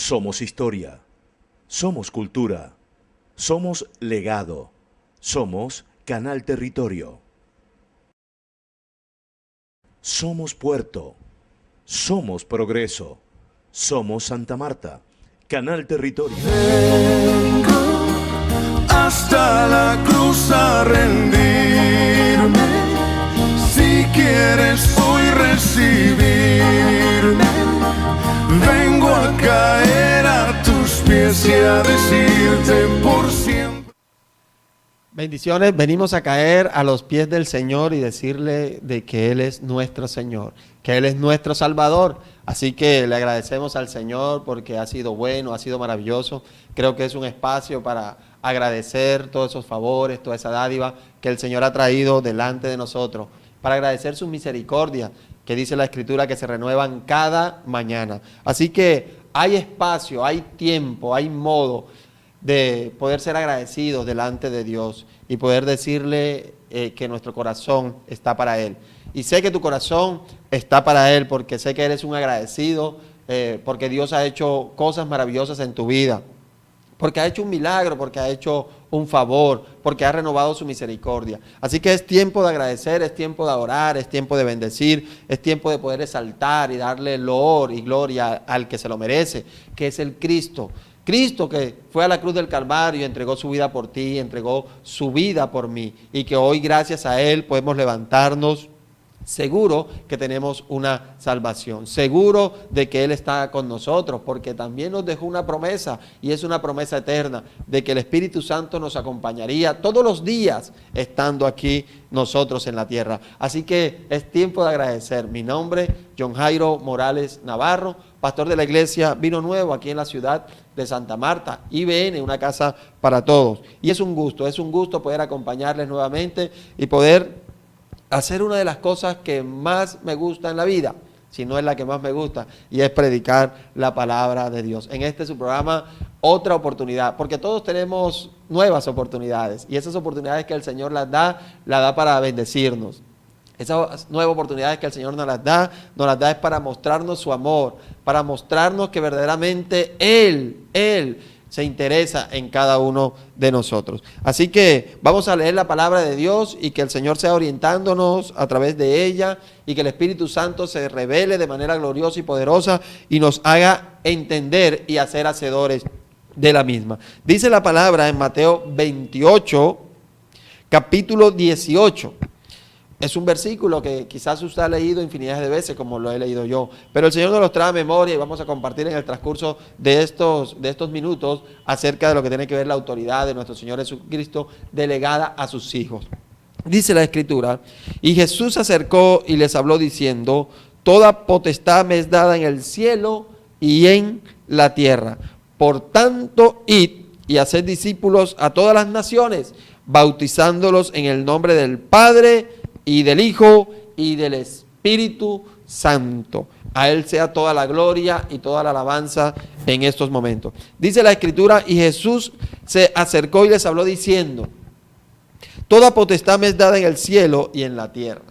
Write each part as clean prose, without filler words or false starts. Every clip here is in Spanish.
Somos historia, somos cultura, somos legado, somos Canal Territorio. Somos Puerto, somos Progreso, somos Santa Marta, Canal Territorio. Vengo hasta la cruz a rendirme, si quieres hoy recibirme, vengo a caer a tus pies y a decirte por siempre. Bendiciones, venimos a caer a los pies del Señor y decirle de que Él es nuestro Señor, que Él es nuestro Salvador. Así que le agradecemos al Señor porque ha sido bueno, ha sido maravilloso. Creo que es un espacio para agradecer todos esos favores, toda esa dádiva que el Señor ha traído delante de nosotros, para agradecer su misericordia, que dice la Escritura que se renuevan cada mañana. Así que hay espacio, hay tiempo, hay modo de poder ser agradecidos delante de Dios y poder decirle que nuestro corazón está para Él. Y sé que tu corazón está para Él porque sé que eres un agradecido, porque Dios ha hecho cosas maravillosas en tu vida, porque ha hecho un milagro, porque ha hecho un favor, porque ha renovado su misericordia. Así que es tiempo de agradecer, es tiempo de adorar, es tiempo de bendecir, es tiempo de poder exaltar y darle loor y gloria al que se lo merece, que es el Cristo. Cristo que fue a la cruz del Calvario y entregó su vida por ti, entregó su vida por mí, y que hoy gracias a Él podemos levantarnos seguro que tenemos una salvación, seguro de que Él está con nosotros, porque también nos dejó una promesa, y es una promesa eterna, de que el Espíritu Santo nos acompañaría todos los días estando aquí nosotros en la tierra. Así que es tiempo de agradecer. Mi nombre, John Jairo Morales Navarro, pastor de la iglesia Vino Nuevo aquí en la ciudad de Santa Marta, IBN, una casa para todos. Y es un gusto poder acompañarles nuevamente y poder hacer una de las cosas que más me gusta en la vida, si no es la que más me gusta, y es predicar la palabra de Dios. En este su programa, otra oportunidad, porque todos tenemos nuevas oportunidades, y esas oportunidades que el Señor las da para bendecirnos. Esas nuevas oportunidades que el Señor nos las da es para mostrarnos su amor, para mostrarnos que verdaderamente Él se interesa en cada uno de nosotros. Así que vamos a leer la palabra de Dios y que el Señor sea orientándonos a través de ella y que el Espíritu Santo se revele de manera gloriosa y poderosa y nos haga entender y hacer hacedores de la misma. Dice la palabra en Mateo 28, capítulo 18. Es un versículo que quizás usted ha leído infinidad de veces como lo he leído yo, pero el Señor nos los trae a memoria y vamos a compartir en el transcurso de estos minutos acerca de lo que tiene que ver la autoridad de nuestro Señor Jesucristo delegada a sus hijos. Dice la Escritura, y Jesús se acercó y les habló diciendo, toda potestad me es dada en el cielo y en la tierra. Por tanto, id y haced discípulos a todas las naciones, bautizándolos en el nombre del Padre, y del Hijo, y del Espíritu Santo. A Él sea toda la gloria y toda la alabanza en estos momentos. Dice la Escritura, y Jesús se acercó y les habló diciendo, toda potestad me es dada en el cielo y en la tierra.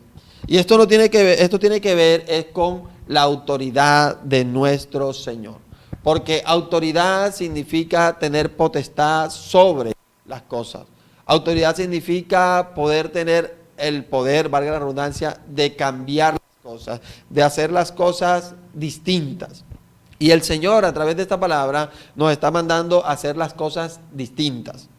Y esto tiene que ver es con la autoridad de nuestro Señor. Porque autoridad significa tener potestad sobre las cosas. Autoridad significa poder tener el poder, valga la redundancia, de cambiar las cosas, de hacer las cosas distintas. Y el Señor, a través de esta palabra, nos está mandando a hacer las cosas distintas.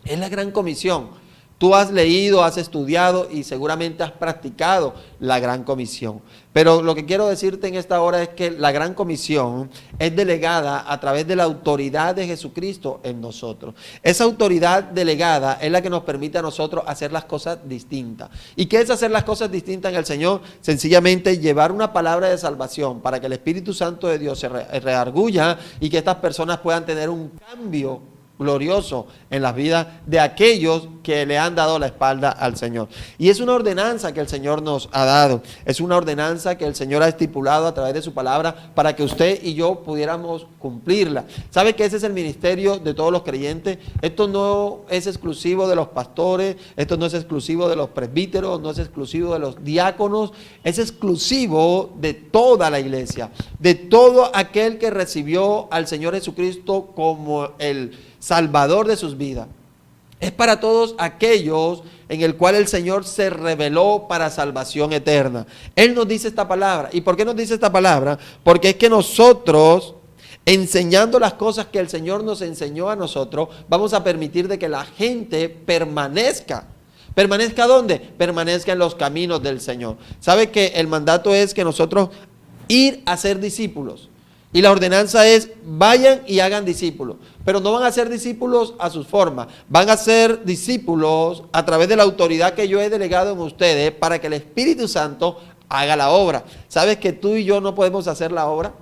Es la gran comisión. Tú has leído, has estudiado y seguramente has practicado la gran comisión. Pero lo que quiero decirte en esta hora es que la gran comisión es delegada a través de la autoridad de Jesucristo en nosotros. Esa autoridad delegada es la que nos permite a nosotros hacer las cosas distintas. ¿Y qué es hacer las cosas distintas en el Señor? Sencillamente llevar una palabra de salvación para que el Espíritu Santo de Dios se reargulla y que estas personas puedan tener un cambio glorioso en las vidas de aquellos que le han dado la espalda al Señor. Y es una ordenanza que el Señor nos ha dado, es una ordenanza que el Señor ha estipulado a través de su palabra para que usted y yo pudiéramos cumplirla. ¿Sabe que ese es el ministerio de todos los creyentes? Esto no es exclusivo de los pastores, esto no es exclusivo de los presbíteros, no es exclusivo de los diáconos, es exclusivo de toda la iglesia, de todo aquel que recibió al Señor Jesucristo como el Salvador de sus vidas. Es para todos aquellos en el cual el Señor se reveló para salvación eterna. Él nos dice esta palabra. ¿Y por qué nos dice esta palabra? Porque es que nosotros, enseñando las cosas que el Señor nos enseñó a nosotros, vamos a permitir de que la gente permanezca. ¿Permanezca dónde? Permanezca en los caminos del Señor. ¿Sabe que el mandato es que nosotros ir a ser discípulos? Y la ordenanza es, vayan y hagan discípulos. Pero no van a ser discípulos a sus formas. Van a ser discípulos a través de la autoridad que yo he delegado en ustedes para que el Espíritu Santo haga la obra. ¿Sabes que tú y yo no podemos hacer la obra?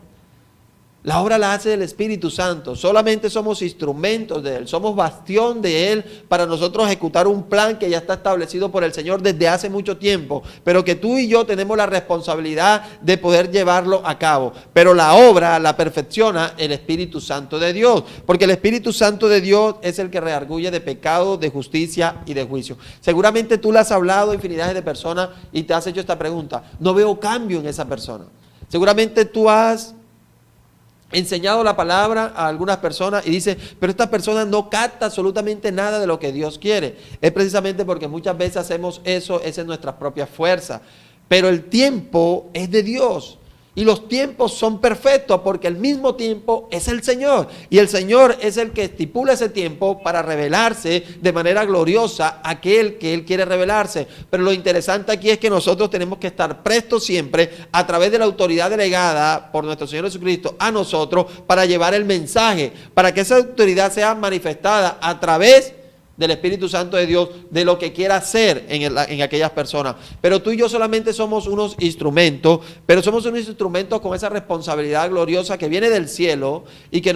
La obra la hace el Espíritu Santo. Solamente somos instrumentos de Él. Somos bastión de Él para nosotros ejecutar un plan que ya está establecido por el Señor desde hace mucho tiempo. Pero que tú y yo tenemos la responsabilidad de poder llevarlo a cabo. Pero la obra la perfecciona el Espíritu Santo de Dios. Porque el Espíritu Santo de Dios es el que redarguye de pecado, de justicia y de juicio. Seguramente tú le has hablado a infinidades de personas y te has hecho esta pregunta. No veo cambio en esa persona. Seguramente tú has enseñado la palabra a algunas personas y dice, pero esta persona no capta absolutamente nada de lo que Dios quiere. Es precisamente porque muchas veces hacemos eso, esa es nuestra propia fuerza. Pero el tiempo es de Dios y los tiempos son perfectos porque el mismo tiempo es el Señor. Y el Señor es el que estipula ese tiempo para revelarse de manera gloriosa a aquel que Él quiere revelarse. Pero lo interesante aquí es que nosotros tenemos que estar prestos siempre a través de la autoridad delegada por nuestro Señor Jesucristo a nosotros para llevar el mensaje, para que esa autoridad sea manifestada a través del Espíritu Santo de Dios, de lo que quiera hacer en aquellas personas. Pero tú y yo solamente somos unos instrumentos, pero somos unos instrumentos con esa responsabilidad gloriosa que viene del cielo y que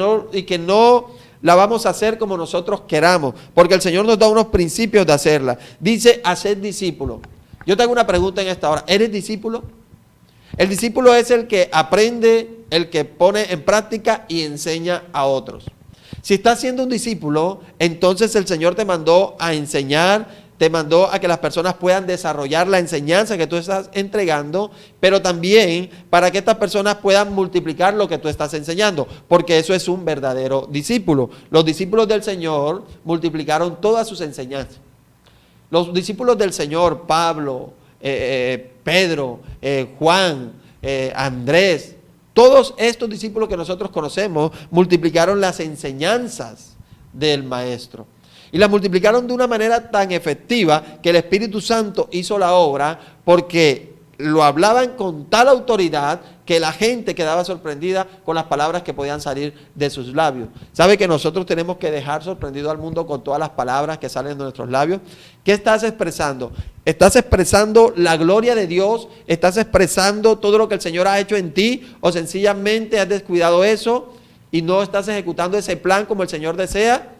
no la vamos a hacer como nosotros queramos, porque el Señor nos da unos principios de hacerla. Dice, haced discípulos. Yo te hago una pregunta en esta hora, ¿eres discípulo? El discípulo es el que aprende, el que pone en práctica y enseña a otros. Si estás siendo un discípulo, entonces el Señor te mandó a enseñar, te mandó a que las personas puedan desarrollar la enseñanza que tú estás entregando, pero también para que estas personas puedan multiplicar lo que tú estás enseñando, porque eso es un verdadero discípulo. Los discípulos del Señor multiplicaron todas sus enseñanzas. Los discípulos del Señor, Pablo, Pedro, Juan, Andrés, todos estos discípulos que nosotros conocemos multiplicaron las enseñanzas del Maestro. Y las multiplicaron de una manera tan efectiva que el Espíritu Santo hizo la obra porque lo hablaban con tal autoridad que la gente quedaba sorprendida con las palabras que podían salir de sus labios. ¿Sabe que nosotros tenemos que dejar sorprendido al mundo con todas las palabras que salen de nuestros labios? ¿Qué estás expresando? ¿Estás expresando la gloria de Dios? ¿Estás expresando todo lo que el Señor ha hecho en ti? ¿O sencillamente has descuidado eso y no estás ejecutando ese plan como el Señor desea?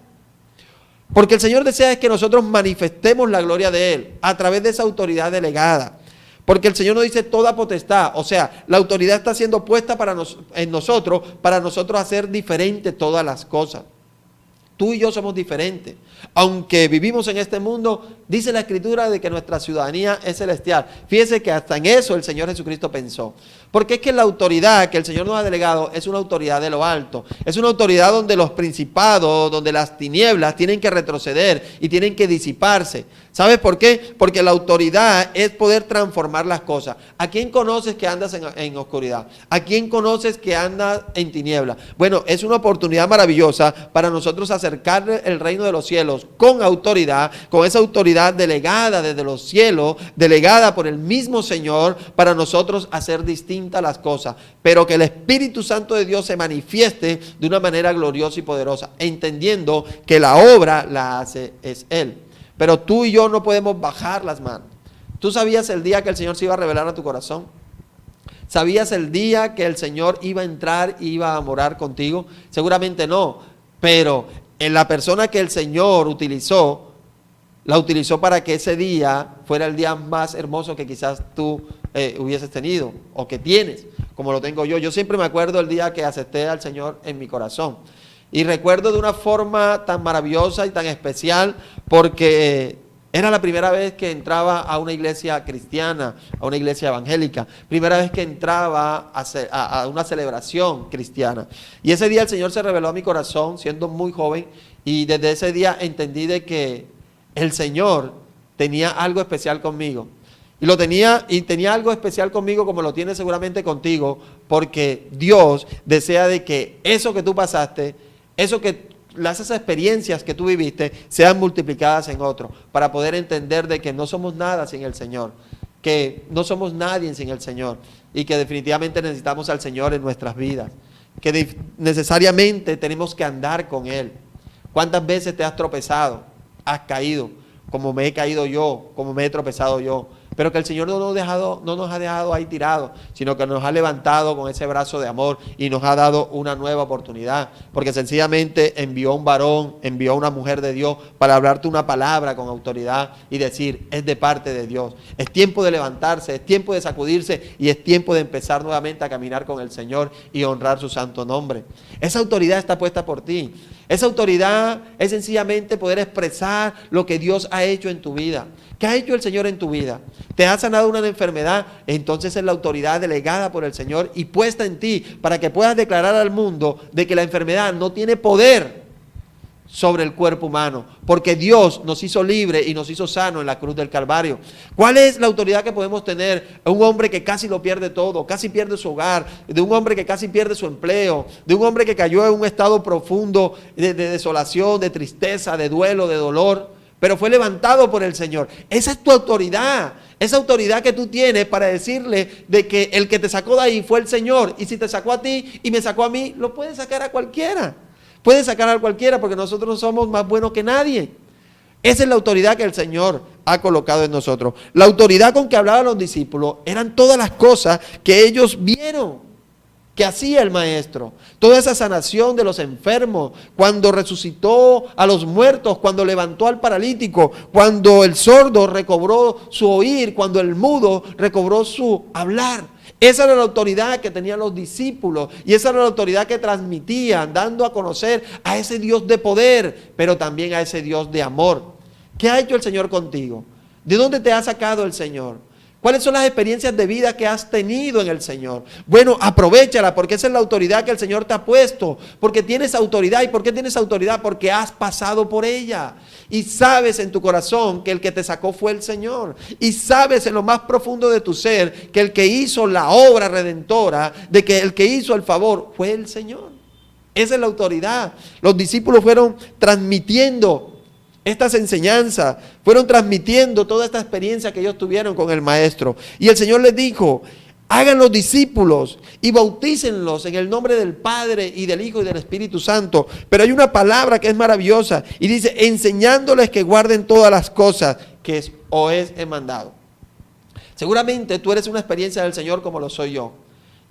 Porque el Señor desea es que nosotros manifestemos la gloria de Él a través de esa autoridad delegada. Porque el Señor nos dice toda potestad, o sea, la autoridad está siendo puesta en nosotros para nosotros hacer diferente todas las cosas. Tú y yo somos diferentes. Aunque vivimos en este mundo, dice la Escritura de que nuestra ciudadanía es celestial. Fíjese que hasta en eso el Señor Jesucristo pensó. Porque es que la autoridad que el Señor nos ha delegado es una autoridad de lo alto. Es una autoridad donde los principados, donde las tinieblas tienen que retroceder y tienen que disiparse. ¿Sabes por qué? Porque la autoridad es poder transformar las cosas. ¿A quién conoces que andas en oscuridad? ¿A quién conoces que anda en tinieblas? Bueno, es una oportunidad maravillosa para nosotros acercar el reino de los cielos con autoridad, con esa autoridad delegada desde los cielos, delegada por el mismo Señor, para nosotros hacer distintas las cosas, pero que el Espíritu Santo de Dios se manifieste de una manera gloriosa y poderosa, entendiendo que la obra la hace es Él. Pero tú y yo no podemos bajar las manos. ¿Tú sabías el día que el Señor se iba a revelar a tu corazón? ¿Sabías el día que el Señor iba a entrar y iba a morar contigo? Seguramente no, pero en la persona que el Señor utilizó, la utilizó para que ese día fuera el día más hermoso que quizás tú hubieses tenido o que tienes, como lo tengo yo. Yo siempre me acuerdo el día que acepté al Señor en mi corazón. Y recuerdo de una forma tan maravillosa y tan especial porque era la primera vez que entraba a una iglesia cristiana, a una iglesia evangélica. Primera vez que entraba a una celebración cristiana. Y ese día el Señor se reveló a mi corazón siendo muy joven y desde ese día entendí de que el Señor tenía algo especial conmigo. Y tenía algo especial conmigo como lo tiene seguramente contigo, porque Dios desea de que eso que tú pasaste, esas experiencias que tú viviste sean multiplicadas en otro, para poder entender de que no somos nada sin el Señor, que no somos nadie sin el Señor y que definitivamente necesitamos al Señor en nuestras vidas, que necesariamente tenemos que andar con Él. ¿Cuántas veces te has tropezado? Has caído, como me he caído yo, como me he tropezado yo. Pero que el Señor no nos ha dejado ahí tirados, sino que nos ha levantado con ese brazo de amor y nos ha dado una nueva oportunidad. Porque sencillamente envió un varón, envió una mujer de Dios para hablarte una palabra con autoridad y decir, es de parte de Dios. Es tiempo de levantarse, es tiempo de sacudirse y es tiempo de empezar nuevamente a caminar con el Señor y honrar su santo nombre. Esa autoridad está puesta por ti. Esa autoridad es sencillamente poder expresar lo que Dios ha hecho en tu vida. ¿Qué ha hecho el Señor en tu vida? ¿Te ha sanado una enfermedad? Entonces es la autoridad delegada por el Señor y puesta en ti para que puedas declarar al mundo de que la enfermedad no tiene poder sobre el cuerpo humano, porque Dios nos hizo libre y nos hizo sano en la cruz del Calvario. ¿Cuál es la autoridad que podemos tener? Un hombre que casi lo pierde todo, casi pierde su hogar, de un hombre que casi pierde su empleo, de un hombre que cayó en un estado profundo de desolación, de tristeza, de duelo, de dolor, pero fue levantado por el Señor. Esa es tu autoridad, esa autoridad que tú tienes para decirle de que el que te sacó de ahí fue el Señor, y si te sacó a ti y me sacó a mí, lo puede sacar a cualquiera. Puede sacar a cualquiera porque nosotros no somos más buenos que nadie. Esa es la autoridad que el Señor ha colocado en nosotros. La autoridad con que hablaban los discípulos eran todas las cosas que ellos vieron que hacía el Maestro. Toda esa sanación de los enfermos, cuando resucitó a los muertos, cuando levantó al paralítico, cuando el sordo recobró su oír, cuando el mudo recobró su hablar. Esa era la autoridad que tenían los discípulos y esa era la autoridad que transmitían, dando a conocer a ese Dios de poder, pero también a ese Dios de amor. ¿Qué ha hecho el Señor contigo? ¿De dónde te ha sacado el Señor? ¿Cuáles son las experiencias de vida que has tenido en el Señor? Bueno, aprovéchala porque esa es la autoridad que el Señor te ha puesto. Porque tienes autoridad. ¿Y por qué tienes autoridad? Porque has pasado por ella. Y sabes en tu corazón que el que te sacó fue el Señor. Y sabes en lo más profundo de tu ser que el que hizo la obra redentora, de que el que hizo el favor fue el Señor. Esa es la autoridad. Los discípulos fueron transmitiendo estas enseñanzas, fueron transmitiendo toda esta experiencia que ellos tuvieron con el Maestro. Y el Señor les dijo, hagan los discípulos y bautícenlos en el nombre del Padre y del Hijo y del Espíritu Santo. Pero hay una palabra que es maravillosa y dice, enseñándoles que guarden todas las cosas que os he mandado. Seguramente tú eres una experiencia del Señor como lo soy yo.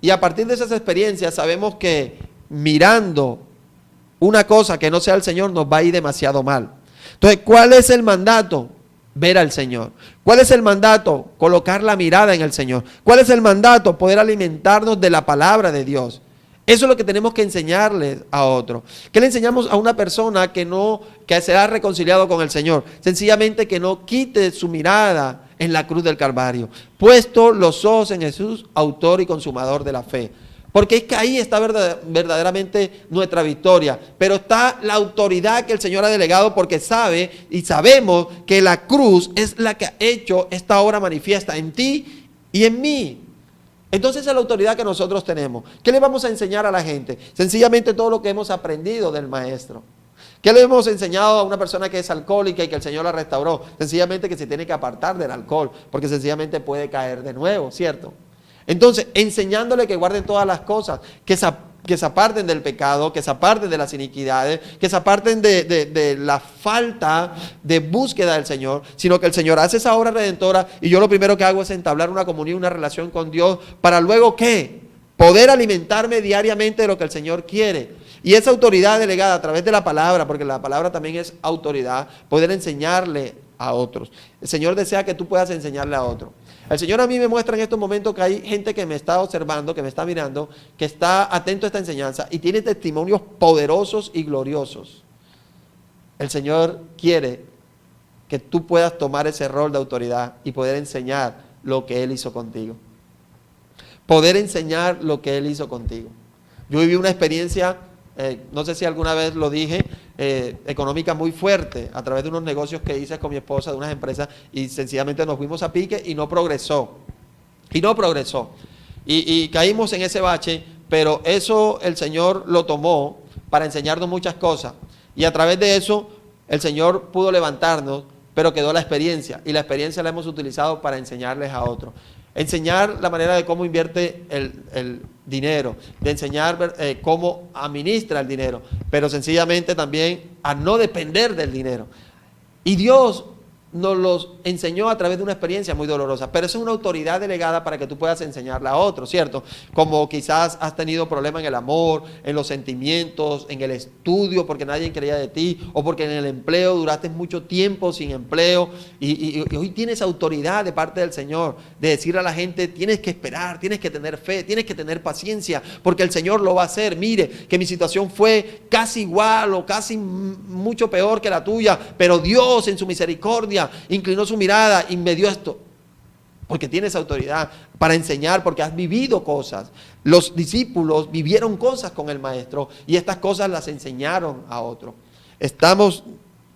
Y a partir de esas experiencias sabemos que mirando una cosa que no sea el Señor nos va a ir demasiado mal. Entonces, ¿cuál es el mandato? Ver al Señor. ¿Cuál es el mandato? Colocar la mirada en el Señor. ¿Cuál es el mandato? Poder alimentarnos de la palabra de Dios. Eso es lo que tenemos que enseñarles a otro. ¿Qué le enseñamos a una persona que se ha reconciliado con el Señor? Sencillamente que no quite su mirada en la cruz del Calvario. Puesto los ojos en Jesús, autor y consumador de la fe. Porque es que ahí está verdaderamente nuestra victoria. Pero está la autoridad que el Señor ha delegado porque sabe y sabemos que la cruz es la que ha hecho esta obra manifiesta en ti y en mí. Entonces esa es la autoridad que nosotros tenemos. ¿Qué le vamos a enseñar a la gente? Sencillamente todo lo que hemos aprendido del Maestro. ¿Qué le hemos enseñado a una persona que es alcohólica y que el Señor la restauró? Sencillamente que se tiene que apartar del alcohol porque sencillamente puede caer de nuevo, ¿cierto? Entonces, enseñándole que guarden todas las cosas, que se aparten del pecado, que se aparten de las iniquidades, que se aparten de la falta de búsqueda del Señor, sino que el Señor hace esa obra redentora y yo lo primero que hago es entablar una comunión, una relación con Dios, para luego ¿qué? poder alimentarme diariamente de lo que el Señor quiere. Y esa autoridad delegada a través de la palabra, porque la palabra también es autoridad, poder enseñarle a otros. El Señor desea que tú puedas enseñarle a otro. El Señor a mí me muestra en estos momentos que hay gente que me está observando, que me está mirando, que está atento a esta enseñanza y tiene testimonios poderosos y gloriosos. El Señor quiere que tú puedas tomar ese rol de autoridad y poder enseñar lo que Él hizo contigo. Poder enseñar lo que Él hizo contigo. Yo viví una experiencia, no sé si alguna vez lo dije, económica muy fuerte a través de unos negocios que hice con mi esposa, de unas empresas, y sencillamente nos fuimos a pique y no progresó. Y caímos en ese bache, pero eso el Señor lo tomó para enseñarnos muchas cosas. Y a través de eso el Señor pudo levantarnos, pero quedó la experiencia. Y la experiencia la hemos utilizado para enseñarles a otros. Enseñar la manera de cómo invierte el dinero, de enseñar cómo administra el dinero, pero sencillamente también a no depender del dinero. Y Dios nos los enseñó a través de una experiencia muy dolorosa, pero es una autoridad delegada para que tú puedas enseñarla a otros, ¿cierto? Como quizás has tenido problemas en el amor, en los sentimientos, en el estudio, porque nadie creía de ti, o porque en el empleo duraste mucho tiempo sin empleo, y hoy tienes autoridad de parte del Señor, de decirle a la gente, tienes que esperar, tienes que tener fe, tienes que tener paciencia, porque el Señor lo va a hacer. Mire, que mi situación fue casi igual o casi mucho peor que la tuya, pero Dios en su misericordia inclinó su mirada y me dio esto. Porque tienes autoridad para enseñar, porque has vivido cosas. Los discípulos vivieron cosas con el Maestro y estas cosas las enseñaron a otros. Estamos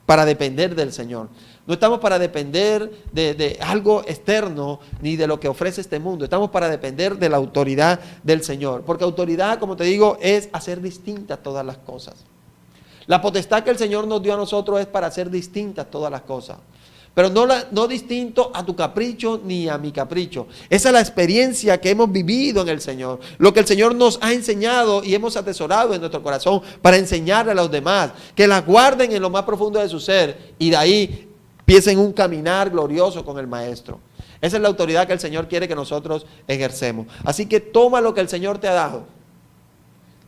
para depender del Señor. No estamos para depender de algo externo ni de lo que ofrece este mundo. Estamos para depender de la autoridad del Señor. Porque autoridad, como te digo, es hacer distintas todas las cosas. La potestad que el Señor nos dio a nosotros es para hacer distintas todas las cosas. Pero no distinto a tu capricho ni a mi capricho. Esa es la experiencia que hemos vivido en el Señor. Lo que el Señor nos ha enseñado y hemos atesorado en nuestro corazón para enseñarle a los demás. Que las guarden en lo más profundo de su ser y de ahí empiecen un caminar glorioso con el Maestro. Esa es la autoridad que el Señor quiere que nosotros ejercemos. Así que toma lo que el Señor te ha dado.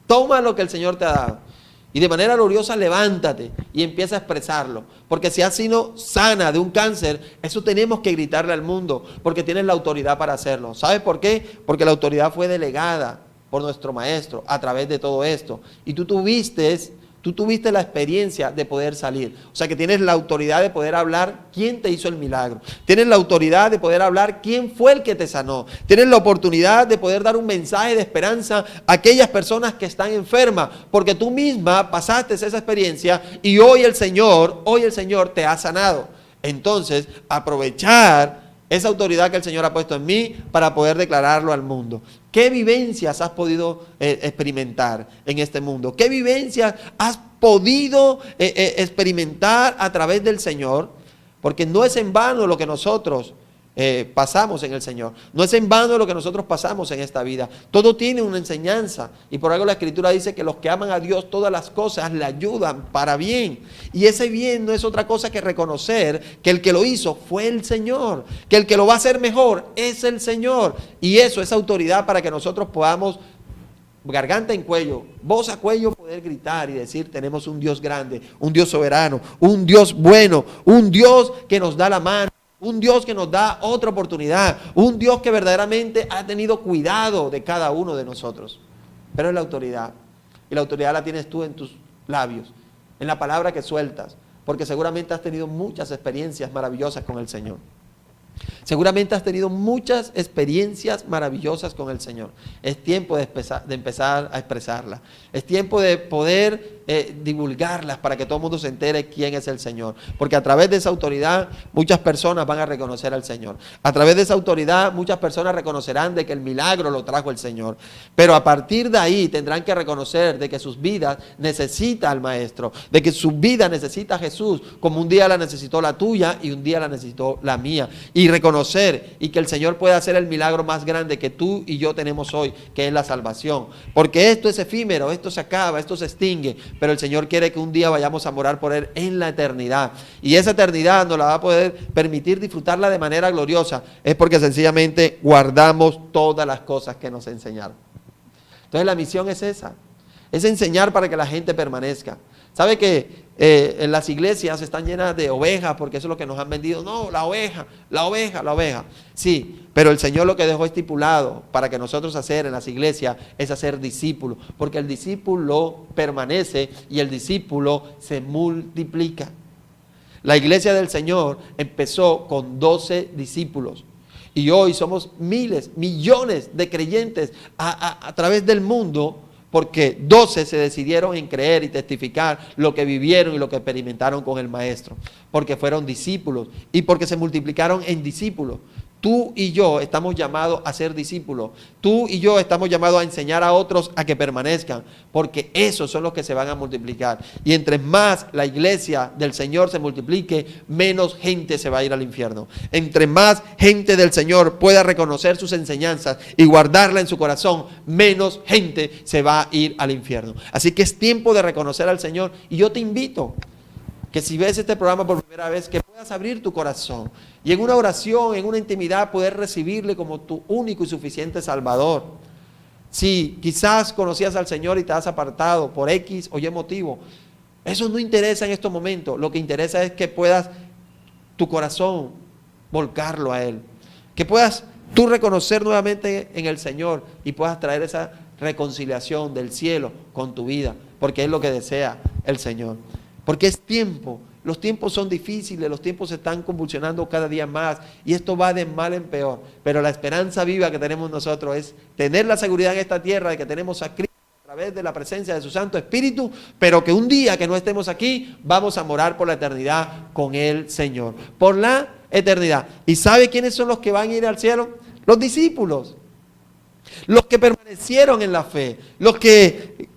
Toma lo que el Señor te ha dado. Y de manera gloriosa levántate y empieza a expresarlo. Porque si has sido sana de un cáncer, eso tenemos que gritarle al mundo. Porque tienes la autoridad para hacerlo. ¿Sabes por qué? Porque la autoridad fue delegada por nuestro Maestro a través de todo esto. Y tú tuviste la experiencia de poder salir. O sea que tienes la autoridad de poder hablar quién te hizo el milagro. Tienes la autoridad de poder hablar quién fue el que te sanó. Tienes la oportunidad de poder dar un mensaje de esperanza a aquellas personas que están enfermas. Porque tú misma pasaste esa experiencia y hoy el Señor te ha sanado. Entonces, aprovechar esa autoridad que el Señor ha puesto en mí para poder declararlo al mundo. ¿Qué vivencias has podido experimentar en este mundo? ¿Qué vivencias has podido experimentar a través del Señor? Porque no es en vano lo que nosotros pasamos en el Señor. No es en vano lo que nosotros pasamos en esta vida. Todo tiene una enseñanza. Y por algo la Escritura dice que los que aman a Dios, todas las cosas le ayudan para bien. Y ese bien no es otra cosa que reconocer que el que lo hizo fue el Señor. Que el que lo va a hacer mejor es el Señor. Y eso es autoridad para que nosotros podamos, garganta en cuello, voz a cuello, poder gritar y decir: tenemos un Dios grande, un Dios soberano, un Dios bueno, un Dios que nos da la mano. Un Dios que nos da otra oportunidad. Un Dios que verdaderamente ha tenido cuidado de cada uno de nosotros. Pero es la autoridad. Y la autoridad la tienes tú en tus labios, en la palabra que sueltas. Porque seguramente has tenido muchas experiencias maravillosas con el Señor. Seguramente has tenido muchas experiencias maravillosas con el Señor. Es tiempo de empezar a expresarlas. Es tiempo de poder divulgarlas para que todo el mundo se entere quién es el Señor. Porque a través de esa autoridad muchas personas van a reconocer al Señor. A través de esa autoridad muchas personas reconocerán de que el milagro lo trajo el Señor. Pero a partir de ahí tendrán que reconocer de que sus vidas necesitan al Maestro. De que su vida necesita a Jesús, como un día la necesitó la tuya y un día la necesitó la mía. Y reconocer y que el Señor pueda hacer el milagro más grande que tú y yo tenemos hoy, que es la salvación. Porque esto es efímero, esto se acaba, esto se extingue, pero el Señor quiere que un día vayamos a morar por Él en la eternidad. Y esa eternidad nos la va a poder permitir disfrutarla de manera gloriosa. Es porque sencillamente guardamos todas las cosas que nos enseñaron. Entonces la misión es esa, es enseñar para que la gente permanezca. ¿Sabe que en las iglesias están llenas de ovejas? Porque eso es lo que nos han vendido. No, la oveja, la oveja, la oveja. Sí, pero el Señor lo que dejó estipulado para que nosotros hacer en las iglesias es hacer discípulos. Porque el discípulo permanece y el discípulo se multiplica. La iglesia del Señor empezó con 12 discípulos. Y hoy somos miles, millones de creyentes a través del mundo, porque 12 se decidieron en creer y testificar lo que vivieron y lo que experimentaron con el Maestro, porque fueron discípulos y porque se multiplicaron en discípulos. Tú y yo estamos llamados a ser discípulos. Tú y yo estamos llamados a enseñar a otros a que permanezcan, porque esos son los que se van a multiplicar. Y entre más la iglesia del Señor se multiplique, menos gente se va a ir al infierno. Entre más gente del Señor pueda reconocer sus enseñanzas y guardarla en su corazón, menos gente se va a ir al infierno. Así que es tiempo de reconocer al Señor. Y yo te invito que si ves este programa por primera vez, que puedas abrir tu corazón y en una oración, en una intimidad, poder recibirle como tu único y suficiente Salvador. Si quizás conocías al Señor y te has apartado por X o Y motivo, eso no interesa en estos momentos. Lo que interesa es que puedas tu corazón volcarlo a Él, que puedas tú reconocer nuevamente en el Señor y puedas traer esa reconciliación del cielo con tu vida, porque es lo que desea el Señor. Porque es tiempo, los tiempos son difíciles, los tiempos se están convulsionando cada día más y esto va de mal en peor. Pero la esperanza viva que tenemos nosotros es tener la seguridad en esta tierra de que tenemos a Cristo a través de la presencia de su Santo Espíritu, pero que un día que no estemos aquí, vamos a morar por la eternidad con el Señor. Por la eternidad. ¿Y sabe quiénes son los que van a ir al cielo? Los discípulos. Los que permanecieron en la fe. Los que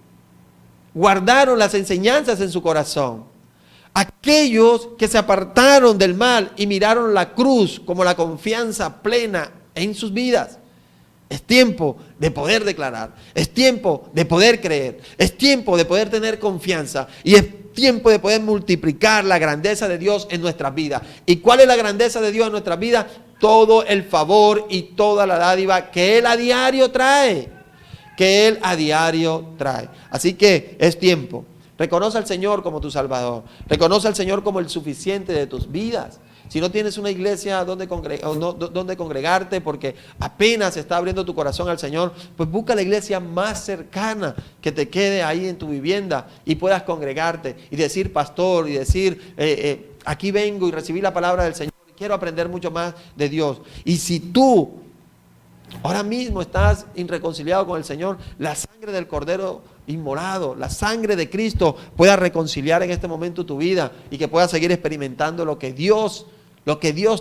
guardaron las enseñanzas en su corazón. Aquellos que se apartaron del mal y miraron la cruz como la confianza plena en sus vidas. Es tiempo de poder declarar, es tiempo de poder creer, es tiempo de poder tener confianza y es tiempo de poder multiplicar la grandeza de Dios en nuestras vidas. ¿Y cuál es la grandeza de Dios en nuestras vidas? Todo el favor y toda la dádiva que Él a diario trae. Que Él a diario trae. Así que es tiempo. Reconoce al Señor como tu Salvador. Reconoce al Señor como el suficiente de tus vidas. Si no tienes una iglesia donde congregarte porque apenas está abriendo tu corazón al Señor, pues busca la iglesia más cercana que te quede ahí en tu vivienda y puedas congregarte y decir pastor y decir aquí vengo y recibí la palabra del Señor y quiero aprender mucho más de Dios. Y si tú ahora mismo estás irreconciliado con el Señor, la sangre del Cordero inmolado, la sangre de Cristo pueda reconciliar en este momento tu vida y que puedas seguir experimentando lo que Dios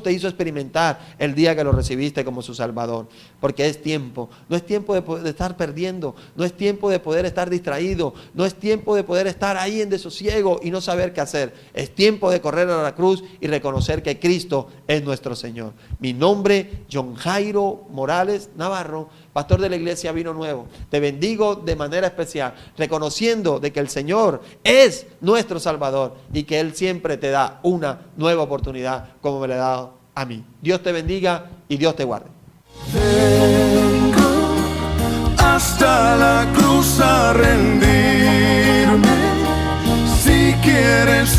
te hizo experimentar el día que lo recibiste como su Salvador. Porque es tiempo, no es tiempo de estar perdiendo, no es tiempo de poder estar distraído, no es tiempo de poder estar ahí en desosiego y no saber qué hacer. Es tiempo de correr a la cruz y reconocer que Cristo es nuestro Señor. Mi nombre, John Jairo Morales Navarro, pastor de la iglesia Vino Nuevo. Te bendigo de manera especial, reconociendo de que el Señor es nuestro Salvador y que Él siempre te da una nueva oportunidad como me la ha dado a mí. Dios te bendiga y Dios te guarde. Vengo hasta la cruz a rendirme. Si quieres